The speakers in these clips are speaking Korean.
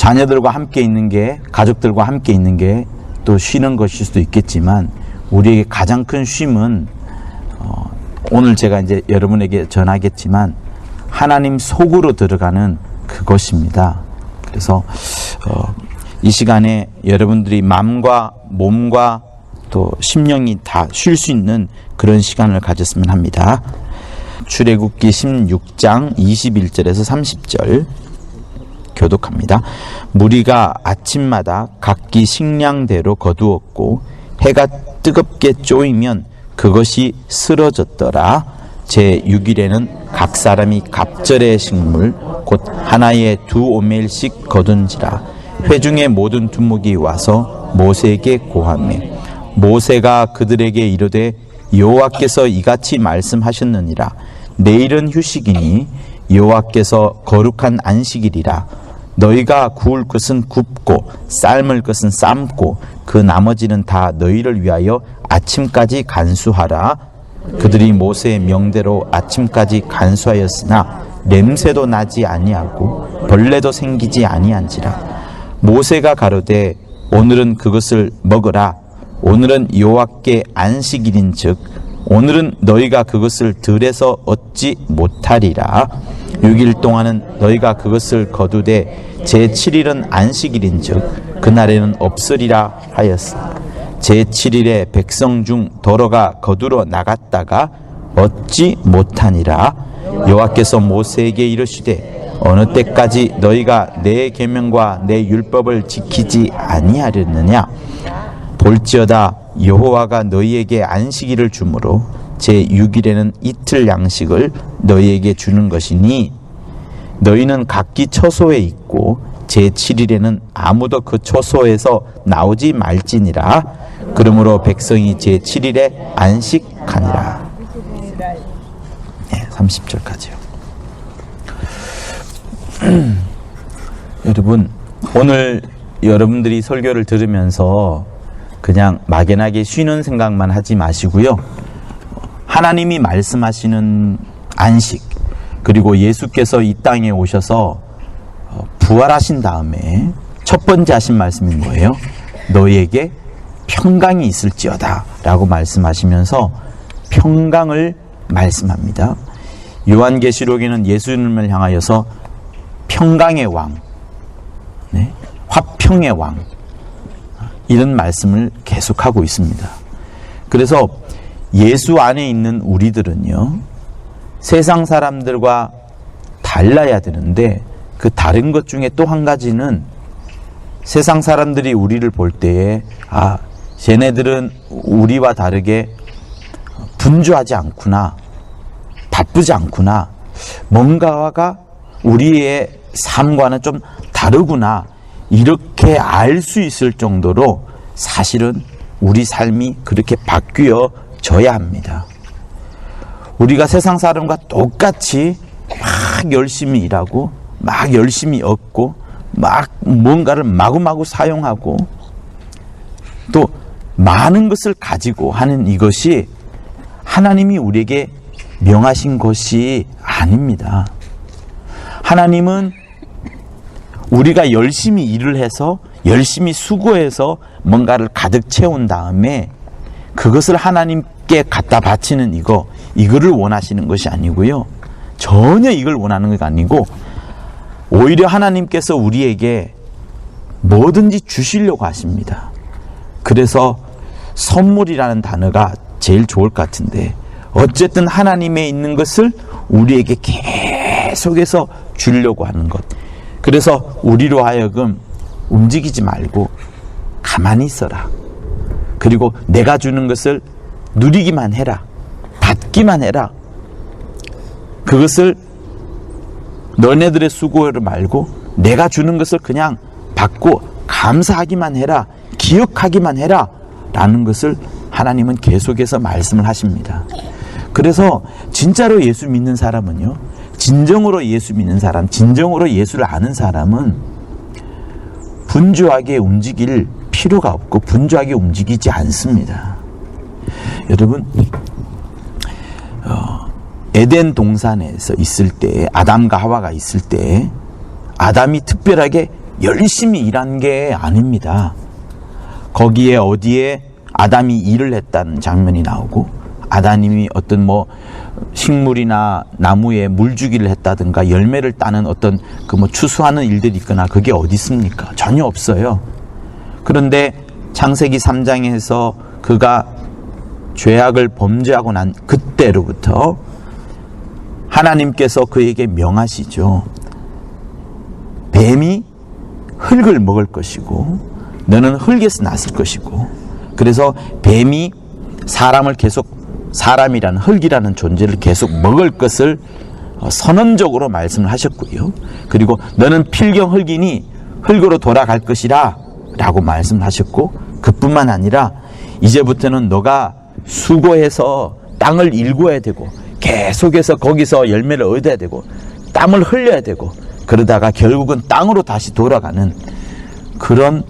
자녀들과 함께 있는 게, 가족들과 함께 있는 게 또 쉬는 것일 수도 있겠지만, 우리에게 가장 큰 쉼은 오늘 제가 이제 여러분에게 전하겠지만 하나님 속으로 들어가는 그것입니다. 그래서 이 시간에 여러분들이 마음과 몸과 또 심령이 다 쉴 수 있는 그런 시간을 가졌으면 합니다. 출애굽기 16장 21절에서 30절 교독합니다. 무리가 아침마다 각기 식량대로 거두었고 해가 뜨겁게 쪼이면 그것이 쓰러졌더라. 제6일에는 각 사람이 갑절의 식물 곧 하나에 2오멜씩 거둔지라. 회중의 모든 두목이 와서 모세에게 고하매 모세가 그들에게 이르되 여호와께서 이같이 말씀하셨느니라. 내일은 휴식이니 여호와께서 거룩한 안식일이라. 너희가 구울 것은 굽고 삶을 것은 삶고 그 나머지는 다 너희를 위하여 아침까지 간수하라. 그들이 모세의 명대로 아침까지 간수하였으나 냄새도 나지 아니하고 벌레도 생기지 아니한지라. 모세가 가로되 오늘은 그것을 먹으라. 오늘은 여호와께 안식일인즉 오늘은 너희가 그것을 들에서 얻지 못하리라. 6일 동안은 너희가 그것을 거두되 제7일은 안식일인즉 그날에는 없으리라 하였으니 제7일에 백성 중 더러가 거두러 나갔다가 얻지 못하니라. 여호와께서 모세에게 이르시되 어느 때까지 너희가 내 계명과 내 율법을 지키지 아니하려느냐. 볼지어다 여호와가 너희에게 안식일을 주므로 제6일에는 이틀 양식을 너희에게 주는 것이니 너희는 각기 처소에 있고 제7일에는 아무도 그 처소에서 나오지 말지니라. 그러므로 백성이 제7일에 안식하니라. 30절까지요. 여러분, 오늘 여러분들이 설교를 들으면서 그냥 막연하게 쉬는 생각만 하지 마시고요. 하나님이 말씀하시는 안식, 그리고 예수께서 이 땅에 오셔서 부활하신 다음에 첫 번째 하신 말씀이 뭐예요? 너희에게 평강이 있을지어다 라고 말씀하시면서 평강을 말씀합니다. 요한계시록에는 예수님을 향하여서 평강의 왕, 화평의 왕, 이런 말씀을 계속하고 있습니다. 그래서 예수 안에 있는 우리들은요, 세상 사람들과 달라야 되는데 그 다른 것 중에 또 한 가지는 세상 사람들이 우리를 볼 때에 쟤네들은 우리와 다르게 분주하지 않구나, 바쁘지 않구나, 뭔가가 우리의 삶과는 좀 다르구나, 이렇게 알 수 있을 정도로 사실은 우리 삶이 그렇게 바뀌어져야 합니다. 우리가 세상 사람과 똑같이 막 열심히 일하고 막 열심히 얻고 막 뭔가를 마구마구 사용하고 또 많은 것을 가지고 하는 이것이 하나님이 우리에게 명하신 것이 아닙니다. 하나님은 우리가 열심히 일을 해서 열심히 수고해서 뭔가를 가득 채운 다음에 그것을 하나님께 갖다 바치는 이거를 원하시는 것이 아니고요. 전혀 이걸 원하는 것이 아니고 오히려 하나님께서 우리에게 뭐든지 주시려고 하십니다. 그래서 선물이라는 단어가 제일 좋을 것 같은데 어쨌든 하나님에 있는 것을 우리에게 계속해서 주려고 하는 것. 그래서 우리로 하여금 움직이지 말고 가만히 있어라. 그리고 내가 주는 것을 누리기만 해라. 받기만 해라. 그것을 너네들의 수고를 말고 내가 주는 것을 그냥 받고 감사하기만 해라. 기억하기만 해라. 라는 것을 하나님은 계속해서 말씀을 하십니다. 그래서 진짜로 예수 믿는 사람은요, 진정으로 예수 믿는 사람, 진정으로 예수를 아는 사람은 분주하게 움직일 필요가 없고 분주하게 움직이지 않습니다. 여러분, 에덴 동산에서 있을 때, 아담과 하와가 있을 때 아담이 특별하게 열심히 일한 게 아닙니다. 거기에 어디에 아담이 일을 했다는 장면이 나오고, 아담이 어떤 식물이나 나무에 물주기를 했다든가 열매를 따는 어떤 추수하는 일들이 있거나 그게 어디 있습니까? 전혀 없어요. 그런데 창세기 3장에서 그가 죄악을 범죄하고 난 그때로부터 하나님께서 그에게 명하시죠. 뱀이 흙을 먹을 것이고 너는 흙에서 났을 것이고, 그래서 뱀이 사람이라는 흙이라는 존재를 계속 먹을 것을 선언적으로 말씀을 하셨고요. 그리고 너는 필경 흙이니 흙으로 돌아갈 것이라 라고 말씀하셨고, 그뿐만 아니라 이제부터는 너가 수고해서 땅을 일구어야 되고 계속해서 거기서 열매를 얻어야 되고 땀을 흘려야 되고, 그러다가 결국은 땅으로 다시 돌아가는 그런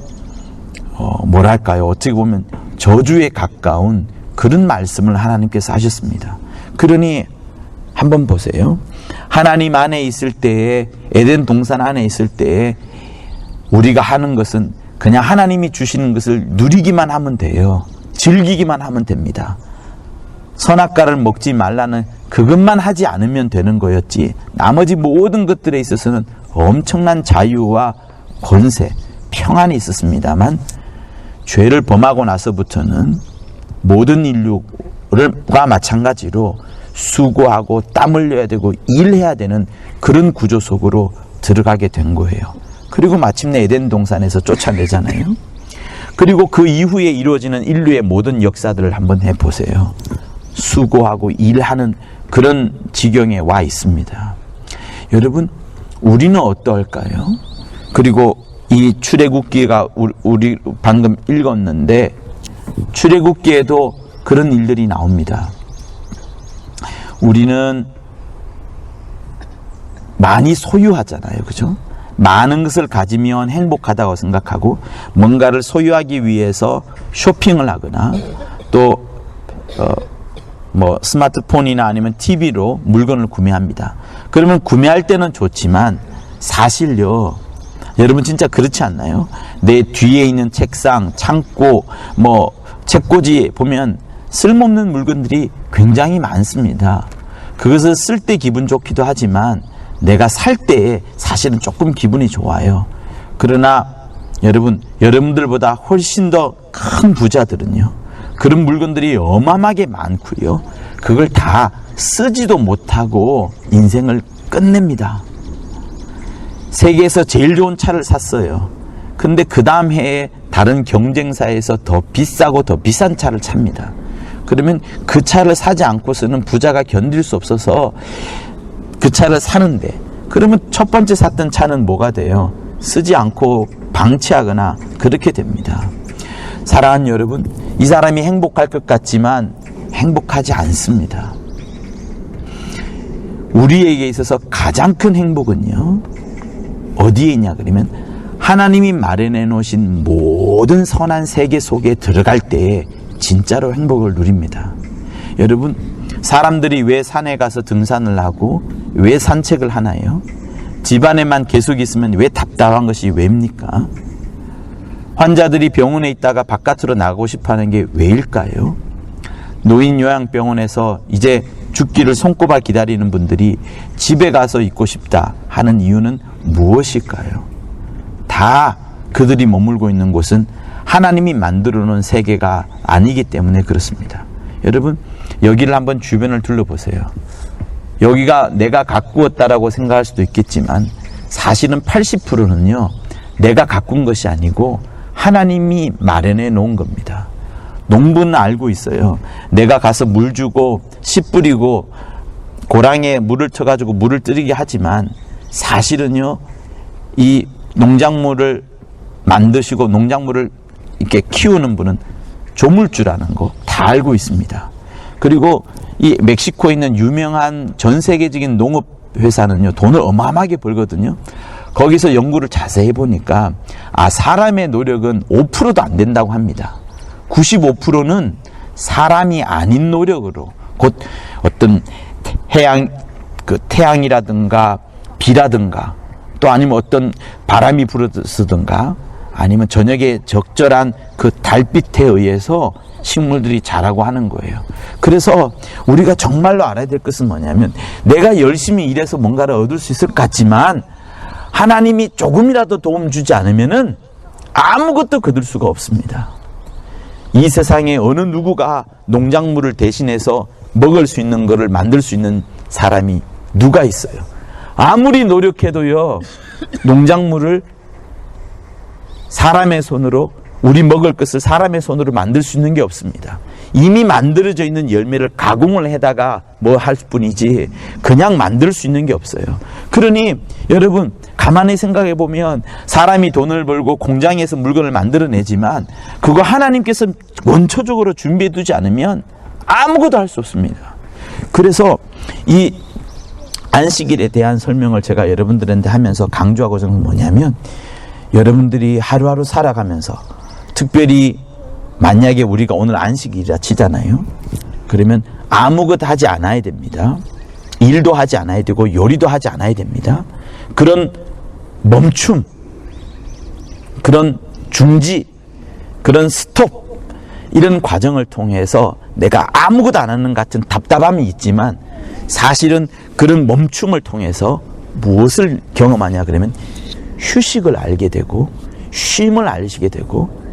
어떻게 보면 저주에 가까운 그런 말씀을 하나님께서 하셨습니다. 그러니 한번 보세요. 하나님 안에 있을 때에, 에덴 동산 안에 있을 때에 우리가 하는 것은 그냥 하나님이 주시는 것을 누리기만 하면 돼요. 즐기기만 하면 됩니다. 선악과를 먹지 말라는 그것만 하지 않으면 되는 거였지, 나머지 모든 것들에 있어서는 엄청난 자유와 권세, 평안이 있었습니다만, 죄를 범하고 나서부터는 모든 인류가 마찬가지로 수고하고 땀 흘려야 되고 일해야 되는 그런 구조 속으로 들어가게 된 거예요. 그리고 마침내 에덴 동산에서 쫓아내잖아요. 그리고 그 이후에 이루어지는 인류의 모든 역사들을 한번 해보세요. 수고하고 일하는 그런 지경에 와 있습니다. 여러분, 우리는 어떨까요? 그리고 이 출애굽기가 우리 방금 읽었는데, 출애굽기에도 그런 일들이 나옵니다. 우리는 많이 소유하잖아요. 그죠? 많은 것을 가지면 행복하다고 생각하고 뭔가를 소유하기 위해서 쇼핑을 하거나 또 스마트폰이나 아니면 TV로 물건을 구매합니다. 그러면 구매할 때는 좋지만 사실요, 여러분 진짜 그렇지 않나요? 내 뒤에 있는 책상, 창고, 책꽂이에 보면 쓸모없는 물건들이 굉장히 많습니다. 그것을 쓸 때 기분 좋기도 하지만 내가 살 때 사실은 조금 기분이 좋아요. 그러나 여러분들보다 훨씬 더 큰 부자들은요, 그런 물건들이 어마어마하게 많고요, 그걸 다 쓰지도 못하고 인생을 끝냅니다. 세계에서 제일 좋은 차를 샀어요. 근데 그 다음 해에 다른 경쟁사에서 더 비싸고 더 비싼 차를 삽니다. 그러면 그 차를 사지 않고서는 부자가 견딜 수 없어서 그 차를 사는데, 그러면 첫 번째 샀던 차는 뭐가 돼요? 쓰지 않고 방치하거나 그렇게 됩니다. 사랑하는 여러분, 이 사람이 행복할 것 같지만 행복하지 않습니다. 우리에게 있어서 가장 큰 행복은요, 어디에 있냐 그러면 하나님이 마련해 놓으신 모든 선한 세계 속에 들어갈 때 진짜로 행복을 누립니다. 여러분, 사람들이 왜 산에 가서 등산을 하고 왜 산책을 하나요? 집안에만 계속 있으면 왜 답답한 것이 왜입니까? 환자들이 병원에 있다가 바깥으로 나가고 싶어하는 게 왜일까요? 노인 요양병원에서 이제 죽기를 손꼽아 기다리는 분들이 집에 가서 있고 싶다 하는 이유는 무엇일까요? 다 그들이 머물고 있는 곳은 하나님이 만들어 놓은 세계가 아니기 때문에 그렇습니다. 여러분, 여기를 한번 주변을 둘러보세요. 여기가 내가 가꾸었다라고 생각할 수도 있겠지만 사실은 80%는요, 내가 가꾼 것이 아니고 하나님이 마련해 놓은 겁니다. 농부는 알고 있어요. 내가 가서 물 주고 씨 뿌리고 고랑에 물을 쳐가지고 물을 뜨리게 하지만 사실은요, 이 농작물을 만드시고 농작물을 이렇게 키우는 분은 조물주라는 거 다 알고 있습니다. 그리고 이 멕시코에 있는 유명한 전 세계적인 농업 회사는요, 돈을 어마어마하게 벌거든요. 거기서 연구를 자세히 해보니까 사람의 노력은 5%도 안 된다고 합니다. 95%는 사람이 아닌 노력으로, 곧 어떤 태양이라든가 비라든가 또 아니면 어떤 바람이 불어쓰든가 아니면 저녁에 적절한 그 달빛에 의해서 식물들이 자라고 하는 거예요. 그래서 우리가 정말로 알아야 될 것은 뭐냐면 내가 열심히 일해서 뭔가를 얻을 수 있을 것 같지만 하나님이 조금이라도 도움 주지 않으면은 아무것도 거둘 수가 없습니다. 이 세상에 어느 누구가 농작물을 대신해서 먹을 수 있는 것을 만들 수 있는 사람이 누가 있어요? 아무리 노력해도요, 농작물을 사람의 손으로, 우리 먹을 것을 사람의 손으로 만들 수 있는 게 없습니다. 이미 만들어져 있는 열매를 가공을 해다가 뭐 할 뿐이지 그냥 만들 수 있는 게 없어요. 그러니 여러분 가만히 생각해 보면 사람이 돈을 벌고 공장에서 물건을 만들어내지만 그거 하나님께서 원초적으로 준비해 두지 않으면 아무것도 할 수 없습니다. 그래서 이 안식일에 대한 설명을 제가 여러분들한테 하면서 강조하고자 하는 건 뭐냐면 여러분들이 하루하루 살아가면서 특별히 만약에 우리가 오늘 안식일이라 치잖아요. 그러면 아무것도 하지 않아야 됩니다. 일도 하지 않아야 되고 요리도 하지 않아야 됩니다. 그런 멈춤, 그런 중지, 그런 스톱 이런 과정을 통해서 내가 아무것도 안 하는 같은 답답함이 있지만 사실은 그런 멈춤을 통해서 무엇을 경험하냐 그러면 휴식을 알게 되고 쉼을 알게 되고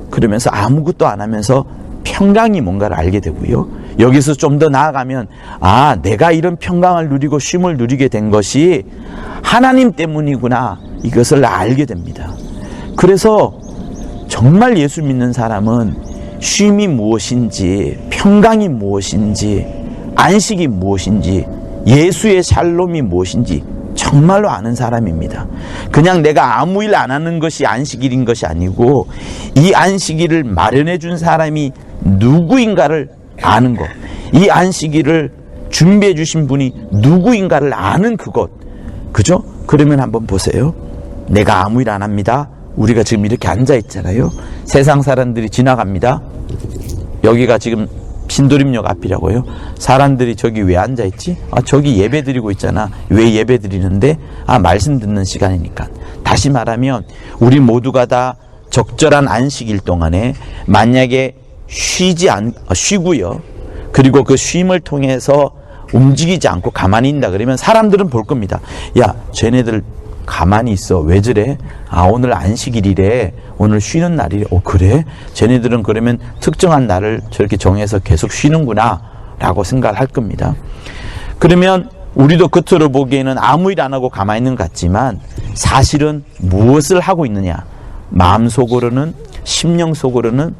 그러면서 아무것도 안 하면서 평강이 뭔가를 알게 되고요. 여기서 좀 더 나아가면 내가 이런 평강을 누리고 쉼을 누리게 된 것이 하나님 때문이구나 이것을 알게 됩니다. 그래서 정말 예수 믿는 사람은 쉼이 무엇인지 평강이 무엇인지 안식이 무엇인지 예수의 샬롬이 무엇인지 정말로 아는 사람입니다. 그냥 내가 아무 일 안 하는 것이 안식일인 것이 아니고 이 안식일을 마련해 준 사람이 누구인가를 아는 것, 이 안식일을 준비해 주신 분이 누구인가를 아는 그것, 그죠? 그러면 한번 보세요. 내가 아무 일 안 합니다. 우리가 지금 이렇게 앉아 있잖아요. 세상 사람들이 지나갑니다. 여기가 지금 신도림역 앞이라고요. 사람들이 저기 왜 앉아있지? 저기 예배 드리고 있잖아. 왜 예배 드리는데? 말씀 듣는 시간이니까. 다시 말하면 우리 모두가 다 적절한 안식일 동안에 만약에 쉬고요. 그리고 그 쉼을 통해서 움직이지 않고 가만히 있다 그러면 사람들은 볼 겁니다. 야, 쟤네들 가만히 있어. 왜 저래? 오늘 안식일이래. 오늘 쉬는 날이래. 그래? 쟤네들은 그러면 특정한 날을 저렇게 정해서 계속 쉬는구나 라고 생각을 할 겁니다. 그러면 우리도 겉으로 보기에는 아무 일 안 하고 가만히 있는 것 같지만 사실은 무엇을 하고 있느냐? 마음속으로는, 심령 속으로는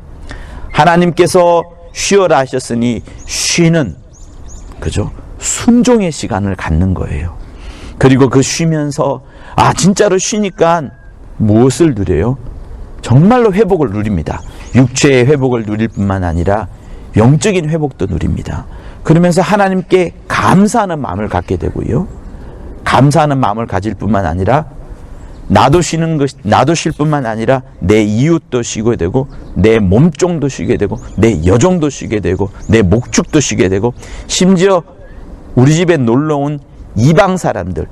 하나님께서 쉬어라 하셨으니 쉬는, 그죠? 순종의 시간을 갖는 거예요. 그리고 그 쉬면서 진짜로 쉬니까 무엇을 누려요? 정말로 회복을 누립니다. 육체의 회복을 누릴 뿐만 아니라 영적인 회복도 누립니다. 그러면서 하나님께 감사하는 마음을 갖게 되고요. 감사하는 마음을 가질 뿐만 아니라 나도 쉴 뿐만 아니라 내 이웃도 쉬게 되고 내 몸종도 쉬게 되고 내 여종도 쉬게 되고 내 목축도 쉬게 되고 심지어 우리 집에 놀러온 이방 사람들,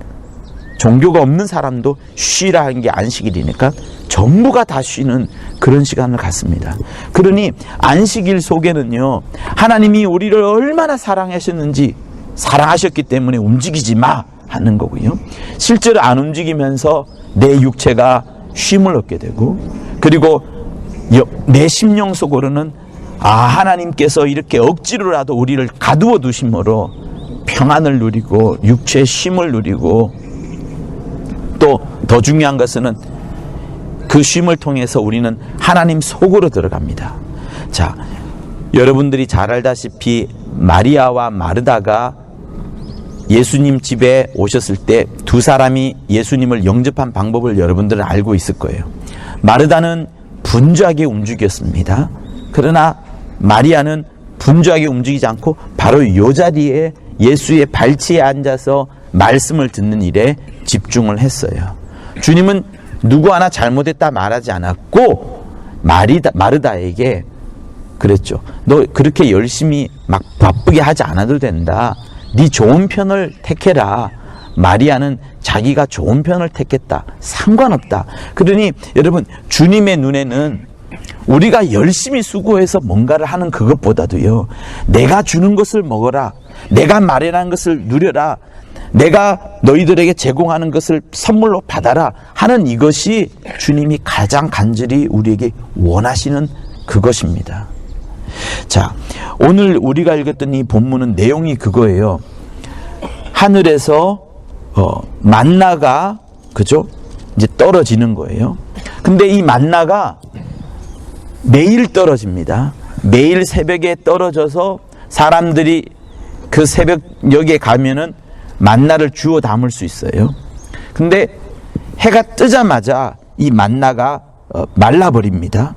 종교가 없는 사람도 쉬라 하는 게 안식일이니까 전부가 다 쉬는 그런 시간을 갖습니다. 그러니 안식일 속에는요, 하나님이 우리를 얼마나 사랑하셨는지, 사랑하셨기 때문에 움직이지 마 하는 거고요. 실제로 안 움직이면서 내 육체가 쉼을 얻게 되고, 그리고 내 심령 속으로는 하나님께서 이렇게 억지로라도 우리를 가두어 두심으로 평안을 누리고 육체의 쉼을 누리고, 또 더 중요한 것은 그 쉼을 통해서 우리는 하나님 속으로 들어갑니다. 자, 여러분들이 잘 알다시피 마리아와 마르다가 예수님 집에 오셨을 때 두 사람이 예수님을 영접한 방법을 여러분들은 알고 있을 거예요. 마르다는 분주하게 움직였습니다. 그러나 마리아는 분주하게 움직이지 않고 바로 이 자리에 예수의 발치에 앉아서 말씀을 듣는 일에 집중을 했어요. 주님은 누구 하나 잘못했다 말하지 않았고 마르다에게 그랬죠. 너 그렇게 열심히 막 바쁘게 하지 않아도 된다. 네 좋은 편을 택해라. 마리아는 자기가 좋은 편을 택했다. 상관없다. 그러니 여러분, 주님의 눈에는 우리가 열심히 수고해서 뭔가를 하는 그것보다도요, 내가 주는 것을 먹어라, 내가 마련한 것을 누려라, 내가 너희들에게 제공하는 것을 선물로 받아라 하는 이것이 주님이 가장 간절히 우리에게 원하시는 그것입니다. 자, 오늘 우리가 읽었던 이 본문은 내용이 그거예요. 하늘에서 만나가, 그죠? 이제 떨어지는 거예요. 근데 이 만나가 매일 떨어집니다. 매일 새벽에 떨어져서 사람들이 그 새벽녘에 가면은 만나를 주워 담을 수 있어요. 근데 해가 뜨자마자 이 만나가 말라버립니다.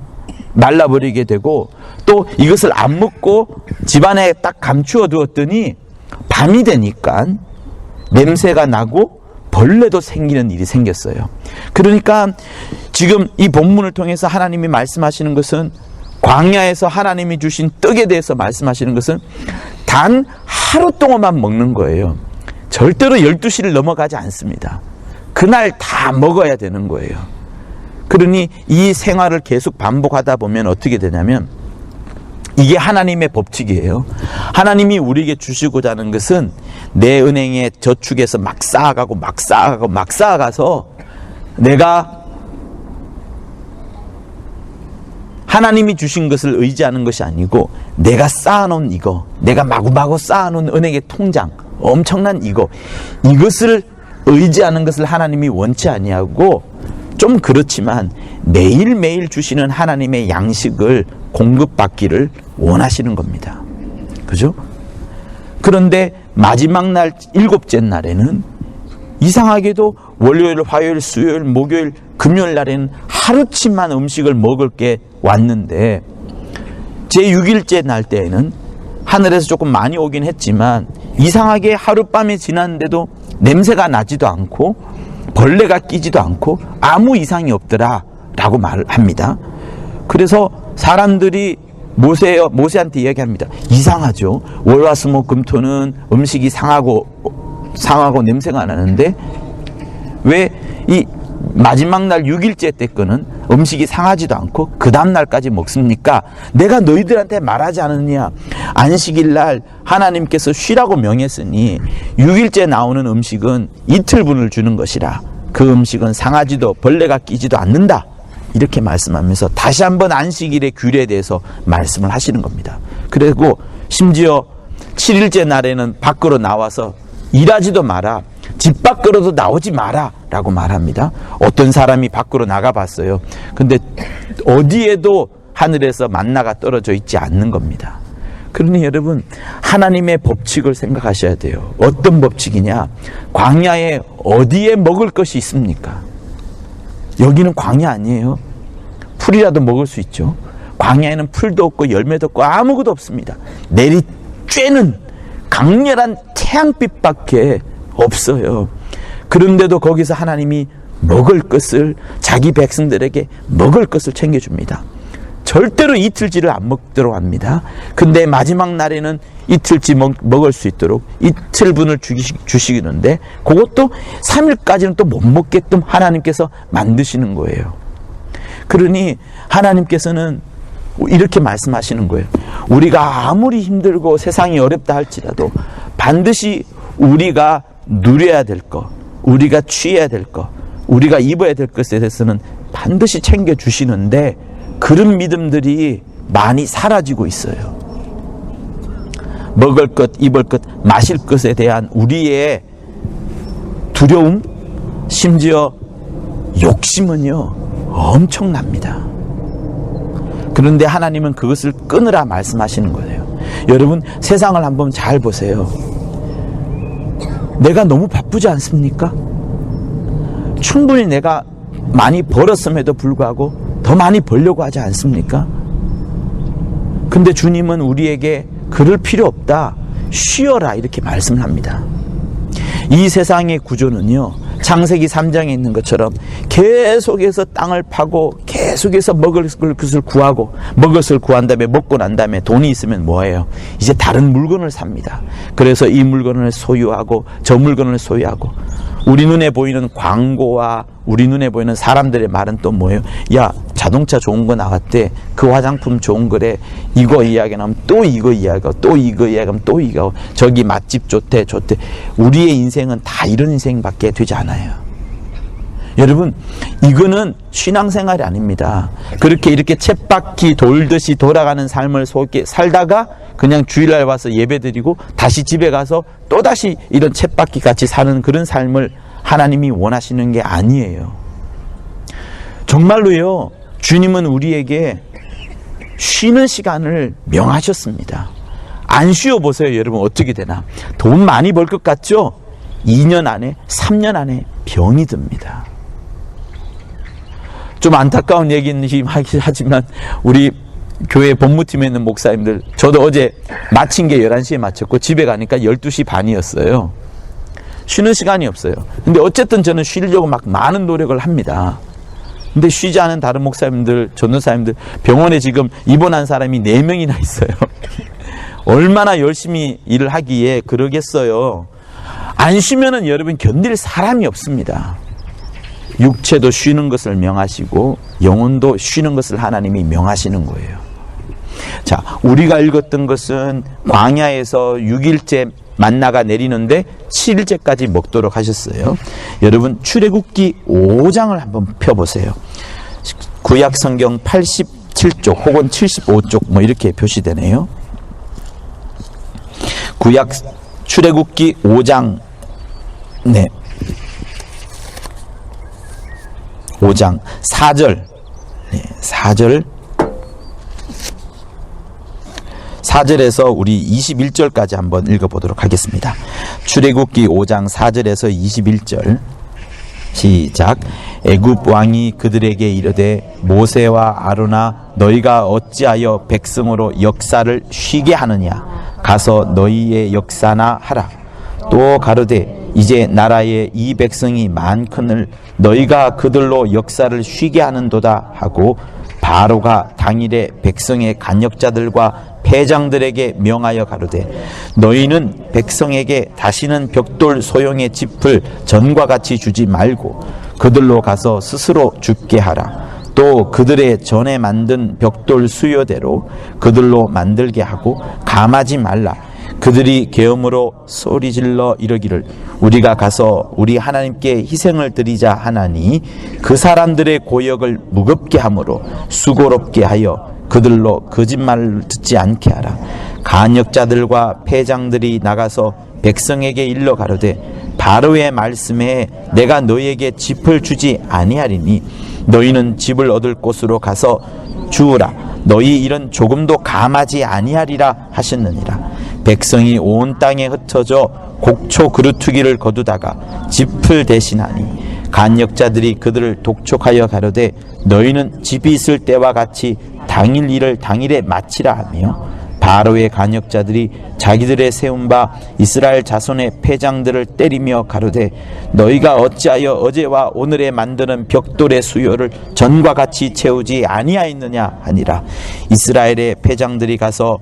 말라버리게 되고, 또 이것을 안 먹고 집안에 딱 감추어 두었더니 밤이 되니까 냄새가 나고 벌레도 생기는 일이 생겼어요. 그러니까 지금 이 본문을 통해서 하나님이 말씀하시는 것은, 광야에서 하나님이 주신 떡에 대해서 말씀하시는 것은 단 하루 동안만 먹는 거예요. 절대로 12시를 넘어가지 않습니다. 그날 다 먹어야 되는 거예요. 그러니 이 생활을 계속 반복하다 보면 어떻게 되냐면, 이게 하나님의 법칙이에요. 하나님이 우리에게 주시고자 하는 것은 내 은행에 저축해서 막 쌓아가고 막 쌓아가고 막 쌓아가서 내가 하나님이 주신 것을 의지하는 것이 아니고, 내가 쌓아놓은 이거, 내가 마구마구 쌓아놓은 은행의 통장, 엄청난 이것을 의지하는 것을 하나님이 원치 아니하고, 좀 그렇지만 매일매일 주시는 하나님의 양식을 공급받기를 원하시는 겁니다. 그죠? 그런데 마지막 날, 7째 날에는 이상하게도 월요일, 화요일, 수요일, 목요일, 금요일 날에는 하루치만 음식을 먹을 게 왔는데, 제6일째 날 때에는 하늘에서 조금 많이 오긴 했지만 이상하게 하룻밤이 지났는데도 냄새가 나지도 않고 벌레가 끼지도 않고 아무 이상이 없더라 라고 말을 합니다. 그래서 사람들이 모세한테 이야기합니다. 이상하죠. 월화수목금토는 음식이 상하고 냄새가 나는데 왜 이 마지막 날 6일째 때 거는 음식이 상하지도 않고 그 다음날까지 먹습니까? 내가 너희들한테 말하지 않았느냐? 안식일 날 하나님께서 쉬라고 명했으니 6일째 나오는 음식은 이틀분을 주는 것이라, 그 음식은 상하지도 벌레가 끼지도 않는다, 이렇게 말씀하면서 다시 한번 안식일의 규례에 대해서 말씀을 하시는 겁니다. 그리고 심지어 7일째 날에는 밖으로 나와서 일하지도 마라, 집 밖으로도 나오지 마라 라고 말합니다. 어떤 사람이 밖으로 나가봤어요. 근데 어디에도 하늘에서 만나가 떨어져 있지 않는 겁니다. 그러니 여러분, 하나님의 법칙을 생각하셔야 돼요. 어떤 법칙이냐? 광야에 어디에 먹을 것이 있습니까? 여기는 광야 아니에요. 풀이라도 먹을 수 있죠. 광야에는 풀도 없고 열매도 없고 아무것도 없습니다. 내리쬐는 강렬한 태양빛밖에 없어요. 그런데도 거기서 하나님이 먹을 것을, 자기 백성들에게 먹을 것을 챙겨줍니다. 절대로 이틀치를 안 먹도록 합니다. 근데 마지막 날에는 이틀치 먹을 수 있도록 이틀분을 주시는데, 그것도 3일까지는 또 못 먹게끔 하나님께서 만드시는 거예요. 그러니 하나님께서는 이렇게 말씀하시는 거예요. 우리가 아무리 힘들고 세상이 어렵다 할지라도 반드시 우리가 누려야 될 것, 우리가 취해야 될 것, 우리가 입어야 될 것에 대해서는 반드시 챙겨주시는데, 그런 믿음들이 많이 사라지고 있어요. 먹을 것, 입을 것, 마실 것에 대한 우리의 두려움, 심지어 욕심은요 엄청납니다. 그런데 하나님은 그것을 끊으라 말씀하시는 거예요. 여러분, 세상을 한번 잘 보세요. 내가 너무 바쁘지 않습니까? 충분히 내가 많이 벌었음에도 불구하고 더 많이 벌려고 하지 않습니까? 근데 주님은 우리에게 그럴 필요 없다, 쉬어라, 이렇게 말씀을 합니다. 이 세상의 구조는요, 창세기 3장에 있는 것처럼 계속해서 땅을 파고 계속해서 먹을 것을 구하고, 먹을 것을 구한 다음에, 먹고 난 다음에 돈이 있으면 뭐예요? 이제 다른 물건을 삽니다. 그래서 이 물건을 소유하고 저 물건을 소유하고, 우리 눈에 보이는 광고와 우리 눈에 보이는 사람들의 말은 또 뭐예요? 야, 자동차 좋은 거 나왔대. 그 화장품 좋은 거래. 이거 이야기 나오면 또 이거 이야기하고, 또 이거 이야기하면 또 이거, 저기 맛집 좋대. 우리의 인생은 다 이런 인생밖에 되지 않아요. 여러분, 이거는 신앙생활이 아닙니다. 그렇게 이렇게 쳇바퀴 돌듯이 돌아가는 삶을 속에 살다가 그냥 주일날 와서 예배드리고 다시 집에 가서 또다시 이런 쳇바퀴 같이 사는 그런 삶을 하나님이 원하시는 게 아니에요. 정말로요, 주님은 우리에게 쉬는 시간을 명하셨습니다. 안 쉬어보세요. 여러분, 어떻게 되나? 돈 많이 벌 것 같죠? 2년 안에, 3년 안에 병이 듭니다. 좀 안타까운 얘기는 하지만 우리 교회 본무팀에 있는 목사님들, 저도 어제 마친 게 11시에 마쳤고 집에 가니까 12시 반이었어요. 쉬는 시간이 없어요. 근데 어쨌든 저는 쉬려고 막 많은 노력을 합니다. 근데 쉬지 않은 다른 목사님들, 전도사님들, 병원에 지금 입원한 사람이 4명이나 있어요. 얼마나 열심히 일을 하기에 그러겠어요. 안 쉬면은 여러분 견딜 사람이 없습니다. 육체도 쉬는 것을 명하시고 영혼도 쉬는 것을 하나님이 명하시는 거예요. 자, 우리가 읽었던 것은 광야에서 6일째 만나가 내리는데 7일째까지 먹도록 하셨어요. 여러분, 출애굽기 5장을 한번 펴보세요. 구약 성경 87쪽 혹은 75쪽 뭐 이렇게 표시되네요. 구약 출애굽기 5장, 네, 5장 4절, 네, 4절에서 우리 21절까지 한번 읽어보도록 하겠습니다. 출애굽기 5장 4절에서 21절 시작. 애굽 왕이 그들에게 이르되 모세와 아론아, 너희가 어찌하여 백성으로 역사를 쉬게 하느냐? 가서 너희의 역사나 하라. 또 가로되 이제 나라에 이 백성이 많거늘 너희가 그들로 역사를 쉬게 하는도다 하고, 바로가 당일에 백성의 간역자들과 패장들에게 명하여 가로되 너희는 백성에게 다시는 벽돌 소형의 짚을 전과 같이 주지 말고 그들로 가서 스스로 죽게 하라. 또 그들의 전에 만든 벽돌 수요대로 그들로 만들게 하고 감하지 말라. 그들이 계엄으로 소리질러 이르기를 우리가 가서 우리 하나님께 희생을 드리자 하나니 그 사람들의 고역을 무겁게 하므로 수고롭게 하여 그들로 거짓말을 듣지 않게 하라. 간역자들과 패장들이 나가서 백성에게 일러 가로되 바로의 말씀에 내가 너희에게 짚을 주지 아니하리니 너희는 집을 얻을 곳으로 가서 주우라. 너희 일은 조금도 감하지 아니하리라 하셨느니라. 백성이 온 땅에 흩어져 곡초 그루트기를 거두다가 짚을 대신하니 간역자들이 그들을 독촉하여 가로되 너희는 집이 있을 때와 같이 당일 일을 당일에 마치라 하며, 바로의 간역자들이 자기들의 세운 바 이스라엘 자손의 패장들을 때리며 가로되 너희가 어찌하여 어제와 오늘에 만드는 벽돌의 수요를 전과 같이 채우지 아니하였느냐 하니라. 이스라엘의 패장들이 가서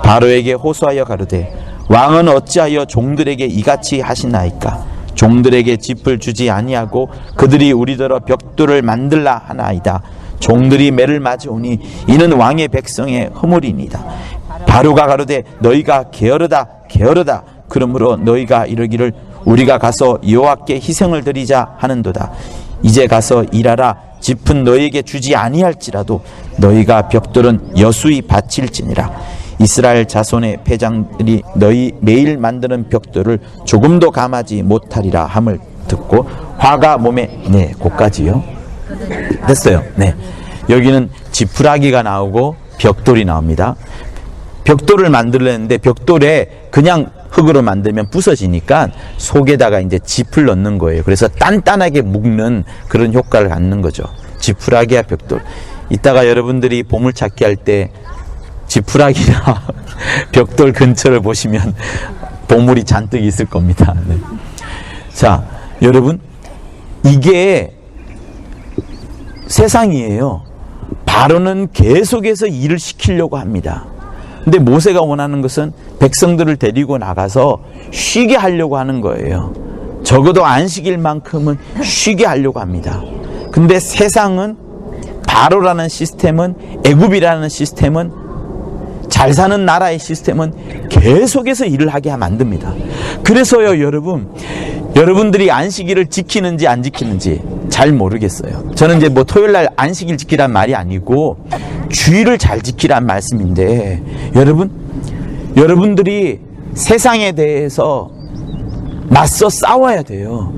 바로에게 호소하여 가로되 왕은 어찌하여 종들에게 이같이 하시나이까? 종들에게 짚을 주지 아니하고 그들이 우리더러 벽돌을 만들라 하나이다. 종들이 매를 맞으오니 이는 왕의 백성의 허물이니이다. 바로가 가로되 너희가 게으르다. 그러므로 너희가 이르기를 우리가 가서 여호와께 희생을 드리자 하는도다. 이제 가서 일하라. 짚은 너희에게 주지 아니할지라도 너희가 벽돌은 여수히 바칠지니라. 이스라엘 자손의 패장들이 너희 매일 만드는 벽돌을 조금도 감하지 못하리라 함을 듣고 화가 몸에, 네, 고까지요. 됐어요. 네, 여기는 지푸라기가 나오고 벽돌이 나옵니다. 벽돌을 만들려는데 벽돌에 그냥 흙으로 만들면 부서지니까 속에다가 이제 짚을 넣는 거예요. 그래서 단단하게 묶는 그런 효과를 갖는 거죠. 지푸라기와 벽돌. 이따가 여러분들이 보물찾기 할 때 지푸라기나 벽돌 근처를 보시면 보물이 잔뜩 있을 겁니다. 네. 자, 여러분, 이게 세상이에요. 바로는 계속해서 일을 시키려고 합니다. 근데 모세가 원하는 것은 백성들을 데리고 나가서 쉬게 하려고 하는 거예요. 적어도 안식일만큼은 쉬게 하려고 합니다. 근데 세상은, 바로라는 시스템은, 애굽이라는 시스템은, 잘 사는 나라의 시스템은 계속해서 일을 하게 만듭니다. 그래서요, 여러분들이 안식일을 지키는지 안 지키는지 잘 모르겠어요. 저는 이제 뭐 토요일 날 안식일 지키란 말이 아니고 주일을 잘 지키란 말씀인데, 여러분들이 세상에 대해서 맞서 싸워야 돼요.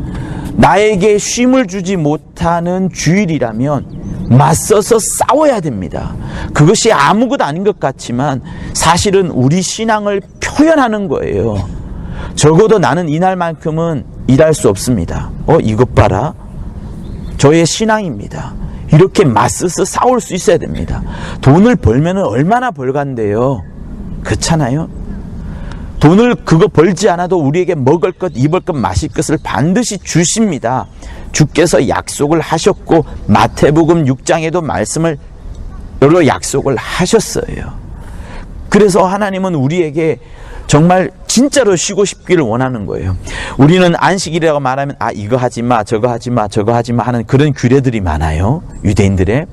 나에게 쉼을 주지 못하는 주일이라면 맞서서 싸워야 됩니다. 그것이 아무것도 아닌 것 같지만 사실은 우리 신앙을 표현하는 거예요. 적어도 나는 이날만큼은 일할 수 없습니다. 이것 봐라. 저의 신앙입니다. 이렇게 맞서서 싸울 수 있어야 됩니다. 돈을 벌면 얼마나 벌간데요. 그렇잖아요. 돈을 그거 벌지 않아도 우리에게 먹을 것, 입을 것, 마실 것을 반드시 주십니다. 주께서 약속을 하셨고 마태복음 6장에도 말씀을 여러 약속을 하셨어요. 그래서 하나님은 우리에게 정말 진짜로 쉬고 싶기를 원하는 거예요. 우리는 안식일이라고 말하면 이거 하지 마, 저거 하지 마, 저거 하지 마 하는 그런 규례들이 많아요. 유대인들의.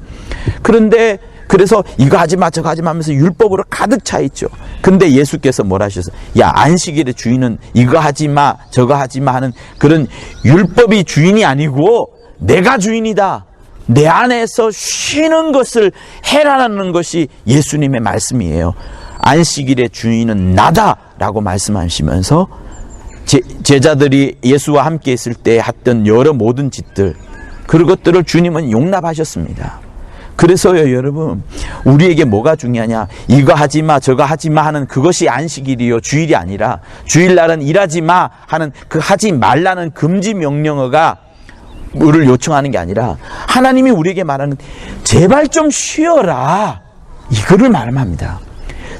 그런데 그래서 이거 하지 마, 저거 하지 마 하면서 율법으로 가득 차 있죠. 근데 예수께서 뭐라 하셨어요? 야, 안식일의 주인은 이거 하지 마, 저거 하지 마 하는 그런 율법이 주인이 아니고 내가 주인이다. 내 안에서 쉬는 것을 해라는 것이 예수님의 말씀이에요. 안식일의 주인은 나다라고 말씀하시면서 제자들이 예수와 함께 있을 때 했던 여러 모든 짓들, 그런 것들을 주님은 용납하셨습니다. 그래서요, 여러분, 우리에게 뭐가 중요하냐? 이거 하지 마, 저거 하지 마 하는 그것이 안식일이요, 주일이 아니라 주일날은 일하지 마 하는 그 하지 말라는 금지 명령어가 우리를 요청하는 게 아니라 하나님이 우리에게 말하는 제발 좀 쉬어라, 이거를 말합니다.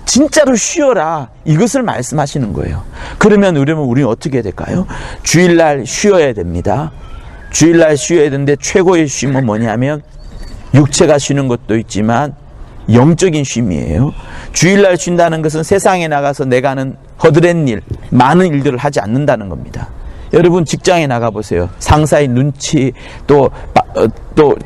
진짜로 쉬어라, 이것을 말씀하시는 거예요. 그러면 우리는 어떻게 해야 될까요? 주일날 쉬어야 됩니다. 주일날 쉬어야 되는데 최고의 쉼은 뭐냐면 육체가 쉬는 것도 있지만 영적인 쉼이에요. 주일날 쉰다는 것은 세상에 나가서 내가 하는 허드렛 일, 많은 일들을 하지 않는다는 겁니다. 여러분 직장에 나가보세요. 상사의 눈치, 또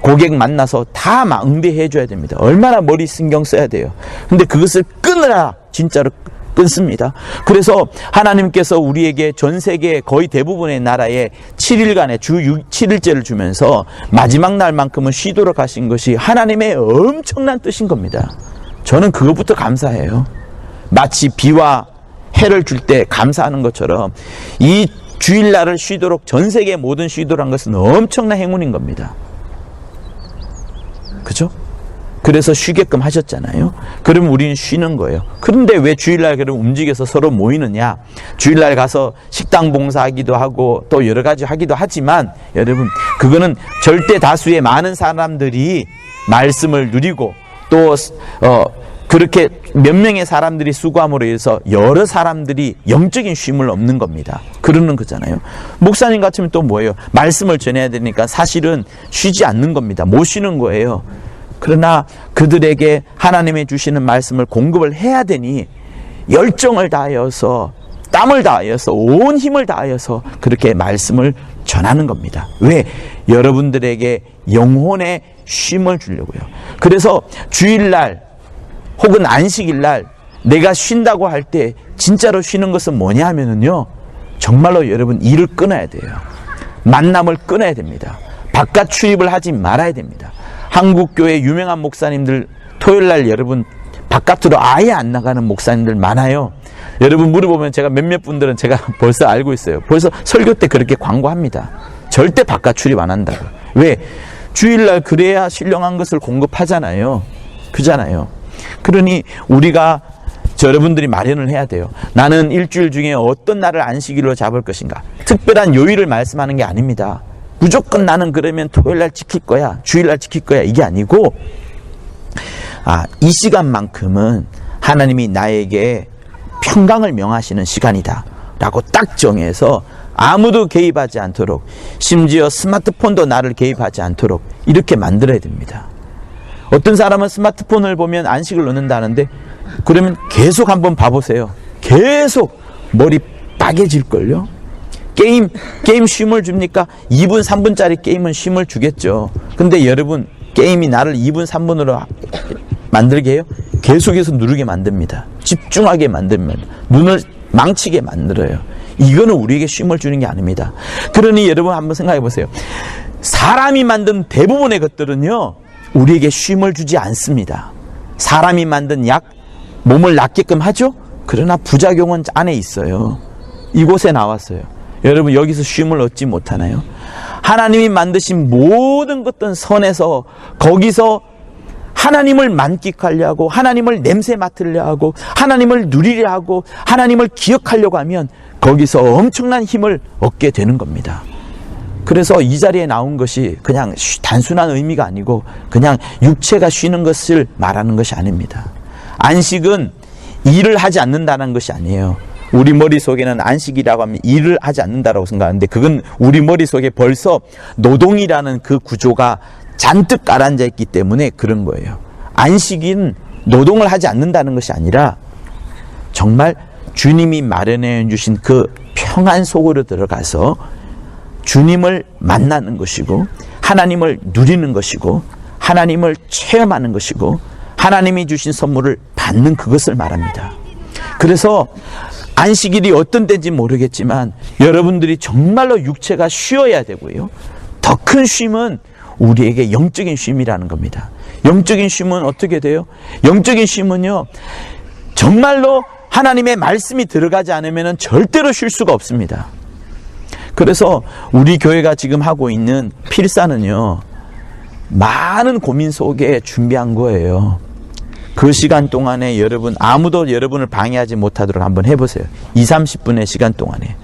고객 만나서 다 막 응대해 줘야 됩니다. 얼마나 머리 신경 써야 돼요. 근데 그것을 끊으라, 진짜로 끊습니다. 그래서 하나님께서 우리에게 전 세계 거의 대부분의 나라에 7일간의 주 7일째를 주면서 마지막 날만큼은 쉬도록 하신 것이 하나님의 엄청난 뜻인 겁니다. 저는 그것부터 감사해요. 마치 비와 해를 줄 때 감사하는 것처럼 이 주일날을 쉬도록, 전 세계 모든 쉬도록 한 것은 엄청난 행운인 겁니다. 그죠? 그래서 쉬게끔 하셨잖아요. 그러면 우리는 쉬는 거예요. 그런데 왜 주일날 그럼 움직여서 서로 모이느냐? 주일날 가서 식당 봉사하기도 하고 또 여러 가지 하기도 하지만, 여러분, 그거는 절대 다수의 많은 사람들이 말씀을 누리고 또 그렇게 몇 명의 사람들이 수고함으로 인해서 여러 사람들이 영적인 쉼을 얻는 겁니다. 그러는 거잖아요. 목사님 같으면 또 뭐예요? 말씀을 전해야 되니까 사실은 쉬지 않는 겁니다. 못 쉬는 거예요. 그러나 그들에게 하나님이 주시는 말씀을 공급을 해야 되니 열정을 다하여서, 땀을 다하여서, 온 힘을 다하여서 그렇게 말씀을 전하는 겁니다. 왜? 여러분들에게 영혼의 쉼을 주려고요. 그래서 주일날 혹은 안식일날 내가 쉰다고 할 때 진짜로 쉬는 것은 뭐냐 하면은요, 정말로 여러분 일을 끊어야 돼요. 만남을 끊어야 됩니다. 바깥 출입을 하지 말아야 됩니다. 한국교회 유명한 목사님들 토요일날 여러분 바깥으로 아예 안 나가는 목사님들 많아요. 여러분 물어보면 제가 몇몇 분들은 제가 벌써 알고 있어요. 벌써 설교 때 그렇게 광고합니다. 절대 바깥 출입 안 한다고. 왜? 주일날 그래야 신령한 것을 공급하잖아요. 그잖아요. 그러니 우리가, 여러분들이 마련을 해야 돼요. 나는 일주일 중에 어떤 날을 안식일로 잡을 것인가. 특별한 요일을 말씀하는 게 아닙니다. 무조건 나는 그러면 토요일날 지킬 거야, 주일날 지킬 거야, 이게 아니고, 이 시간만큼은 하나님이 나에게 평강을 명하시는 시간이다 라고 딱 정해서 아무도 개입하지 않도록, 심지어 스마트폰도 나를 개입하지 않도록 이렇게 만들어야 됩니다. 어떤 사람은 스마트폰을 보면 안식을 얻는다는데, 그러면 계속 한번 봐보세요. 계속 머리 빠개질걸요? 게임 쉼을 줍니까? 2분, 3분짜리 게임은 쉼을 주겠죠. 근데 여러분, 게임이 나를 2분, 3분으로 만들게 해요? 계속해서 누르게 만듭니다. 집중하게 만듭니다. 눈을 망치게 만들어요. 이거는 우리에게 쉼을 주는 게 아닙니다. 그러니 여러분 한번 생각해 보세요. 사람이 만든 대부분의 것들은요, 우리에게 쉼을 주지 않습니다. 사람이 만든 약, 몸을 낫게끔 하죠? 그러나 부작용은 안에 있어요. 이곳에 나왔어요. 여러분, 여기서 쉼을 얻지 못하나요? 하나님이 만드신 모든 것들은 선에서, 거기서 하나님을 만끽하려고, 하나님을 냄새 맡으려 하고, 하나님을 누리려 하고, 하나님을 기억하려고 하면 거기서 엄청난 힘을 얻게 되는 겁니다. 그래서 이 자리에 나온 것이 그냥 단순한 의미가 아니고 그냥 육체가 쉬는 것을 말하는 것이 아닙니다. 안식은 일을 하지 않는다는 것이 아니에요. 우리 머릿속에는 안식이라고 하면 일을 하지 않는다라고 생각하는데, 그건 우리 머릿속에 벌써 노동이라는 그 구조가 잔뜩 가라앉아 있기 때문에 그런 거예요. 안식은 노동을 하지 않는다는 것이 아니라 정말 주님이 마련해 주신 그 평안 속으로 들어가서 주님을 만나는 것이고, 하나님을 누리는 것이고, 하나님을 체험하는 것이고, 하나님이 주신 선물을 받는 그것을 말합니다. 그래서 안식일이 어떤 때인지 모르겠지만 여러분들이 정말로 육체가 쉬어야 되고요, 더 큰 쉼은 우리에게 영적인 쉼이라는 겁니다. 영적인 쉼은 어떻게 돼요? 영적인 쉼은요, 정말로 하나님의 말씀이 들어가지 않으면 절대로 쉴 수가 없습니다. 그래서 우리 교회가 지금 하고 있는 필사는요, 많은 고민 속에 준비한 거예요. 그 시간 동안에 여러분, 아무도 여러분을 방해하지 못하도록 한번 해보세요. 20-30분의 시간 동안에.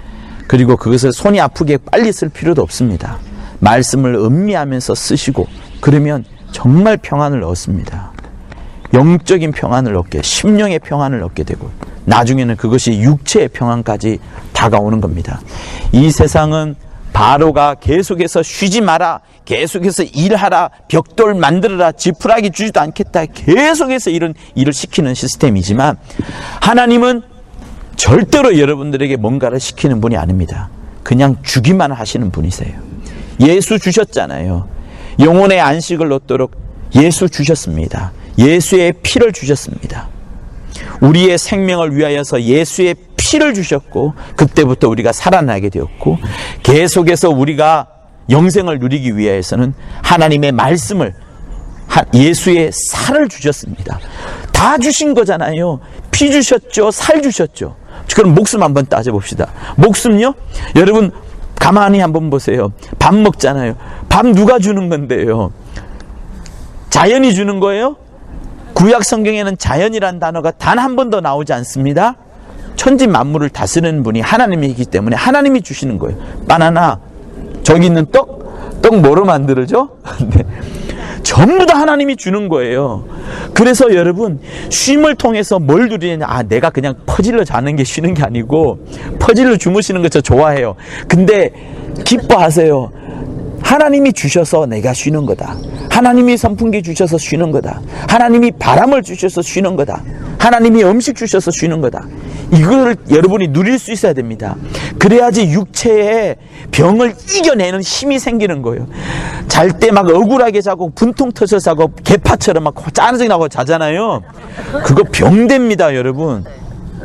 그리고 그것을 손이 아프게 빨리 쓸 필요도 없습니다. 말씀을 음미하면서 쓰시고, 그러면 정말 평안을 얻습니다. 영적인 평안을 얻게, 심령의 평안을 얻게 되고, 나중에는 그것이 육체의 평안까지 다가오는 겁니다. 이 세상은 바로가 계속해서 쉬지 마라, 계속해서 일하라, 벽돌 만들어라, 지푸라기 주지도 않겠다, 계속해서 이런 일을 시키는 시스템이지만, 하나님은 절대로 여러분들에게 뭔가를 시키는 분이 아닙니다. 그냥 주기만 하시는 분이세요. 예수 주셨잖아요. 영혼의 안식을 얻도록 예수 주셨습니다. 예수의 피를 주셨습니다. 우리의 생명을 위하여서 예수의 피를 주셨고, 그때부터 우리가 살아나게 되었고, 계속해서 우리가 영생을 누리기 위해서는 하나님의 말씀을, 예수의 살을 주셨습니다. 다 주신 거잖아요. 피 주셨죠, 살 주셨죠. 그럼 목숨 한번 따져봅시다. 목숨요? 여러분 가만히 한번 보세요. 밥 먹잖아요. 밥 누가 주는 건데요? 자연이 주는 거예요? 구약 성경에는 자연이란 단어가 단 한 번도 나오지 않습니다. 천지 만물을 다스리는 분이 하나님이기 때문에 하나님이 주시는 거예요. 바나나, 저기 있는 떡 뭐로 만들어져? 네. 전부 다 하나님이 주는 거예요. 그래서 여러분, 쉼을 통해서 뭘 누리느냐? 내가 그냥 퍼질러 자는 게 쉬는 게 아니고, 퍼질러 주무시는 거 저 좋아해요. 근데 기뻐하세요. 하나님이 주셔서 내가 쉬는 거다. 하나님이 선풍기 주셔서 쉬는 거다. 하나님이 바람을 주셔서 쉬는 거다. 하나님이 음식 주셔서 쉬는 거다. 이걸 여러분이 누릴 수 있어야 됩니다. 그래야지 육체의 병을 이겨내는 힘이 생기는 거예요. 잘 때 막 억울하게 자고 분통 터져서 자고 개파처럼 막 짜증 나고 자잖아요. 그거 병됩니다, 여러분.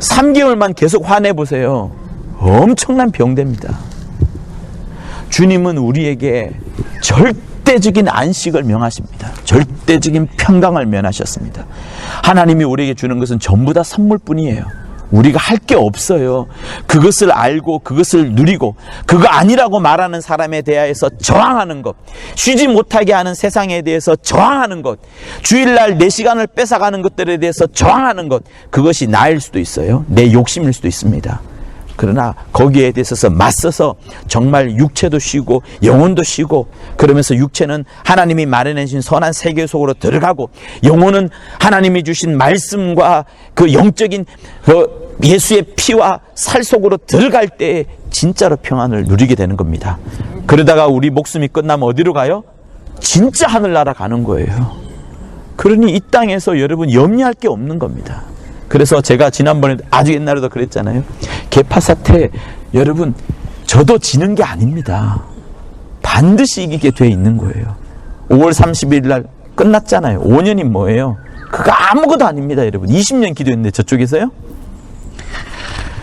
3개월만 계속 화내보세요. 엄청난 병됩니다. 주님은 우리에게 절대적인 안식을 명하십니다. 절대적인 평강을 면하셨습니다. 하나님이 우리에게 주는 것은 전부 다 선물뿐이에요. 우리가 할 게 없어요. 그것을 알고 그것을 누리고, 그거 아니라고 말하는 사람에 대해서 저항하는 것, 쉬지 못하게 하는 세상에 대해서 저항하는 것, 주일날 내 시간을 뺏어가는 것들에 대해서 저항하는 것, 그것이 나일 수도 있어요. 내 욕심일 수도 있습니다. 그러나 거기에 대해서 맞서서 정말 육체도 쉬고 영혼도 쉬고, 그러면서 육체는 하나님이 마련해 주신 선한 세계 속으로 들어가고, 영혼은 하나님이 주신 말씀과 그 영적인 예수의 피와 살 속으로 들어갈 때 진짜로 평안을 누리게 되는 겁니다. 그러다가 우리 목숨이 끝나면 어디로 가요? 진짜 하늘나라 가는 거예요. 그러니 이 땅에서 여러분 염려할 게 없는 겁니다. 그래서 제가 지난번에 아주 옛날에도 그랬잖아요. 계파 사태 여러분 저도 지는 게 아닙니다. 반드시 이기게 돼 있는 거예요. 5월 30일 날 끝났잖아요. 5년이 뭐예요? 그거 아무것도 아닙니다. 여러분 20년 기도했는데 저쪽에서요?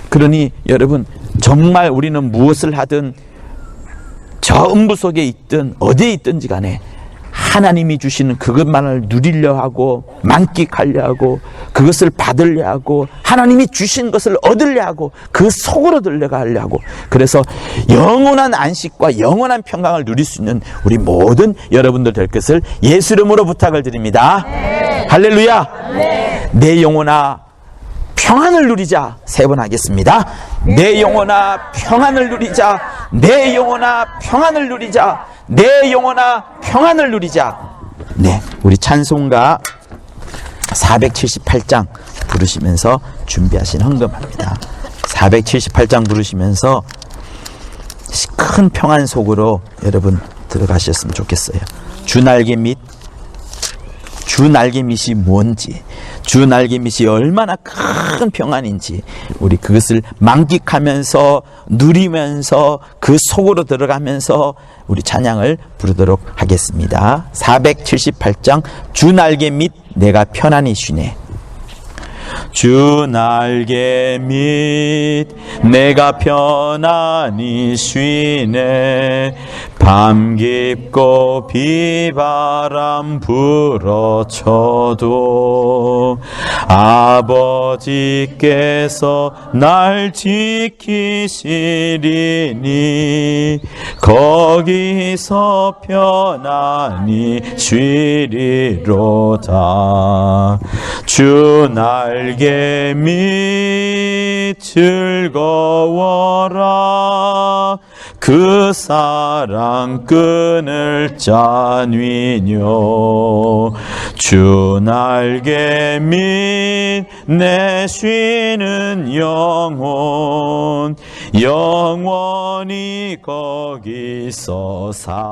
그러니 여러분 정말 우리는 무엇을 하든 저 음부 속에 있든 어디에 있든지 간에 하나님이 주시는 그것만을 누리려 하고 만끽하려 하고 그것을 받으려 하고 하나님이 주신 것을 얻으려 하고 그 속으로 들려가려 하고 그래서 영원한 안식과 영원한 평강을 누릴 수 있는 우리 모든 여러분들 될 것을 예수 이름으로 부탁을 드립니다. 네. 할렐루야. 네. 내 영혼아 평안을 누리자. 3번 하겠습니다. 내 영혼아 평안을 누리자. 내 영혼아 평안을 누리자. 내 영혼아 평안을 누리자. 네, 우리 찬송가 478장 부르시면서 준비하신 헌금합니다. 478장 부르시면서 큰 평안 속으로 여러분 들어가셨으면 좋겠어요. 주 날개 밑이 뭔지, 주 날개 밑이 얼마나 큰 평안인지 우리 그것을 만끽하면서 누리면서 그 속으로 들어가면서 우리 찬양을 부르도록 하겠습니다. 478장 주 날개 밑 내가 편안히 쉬네. 주 날개 밑 내가 편안히 쉬네. 밤 깊고 비바람 불어쳐도 아버지께서 날 지키시리니 거기서 편안히 쉬리로다. 주 날개 밑 즐거워라. 그 사랑 끊을 자뉘뇨. 주 날개 밑 내 쉬는 영혼 영원히 거기서 살리.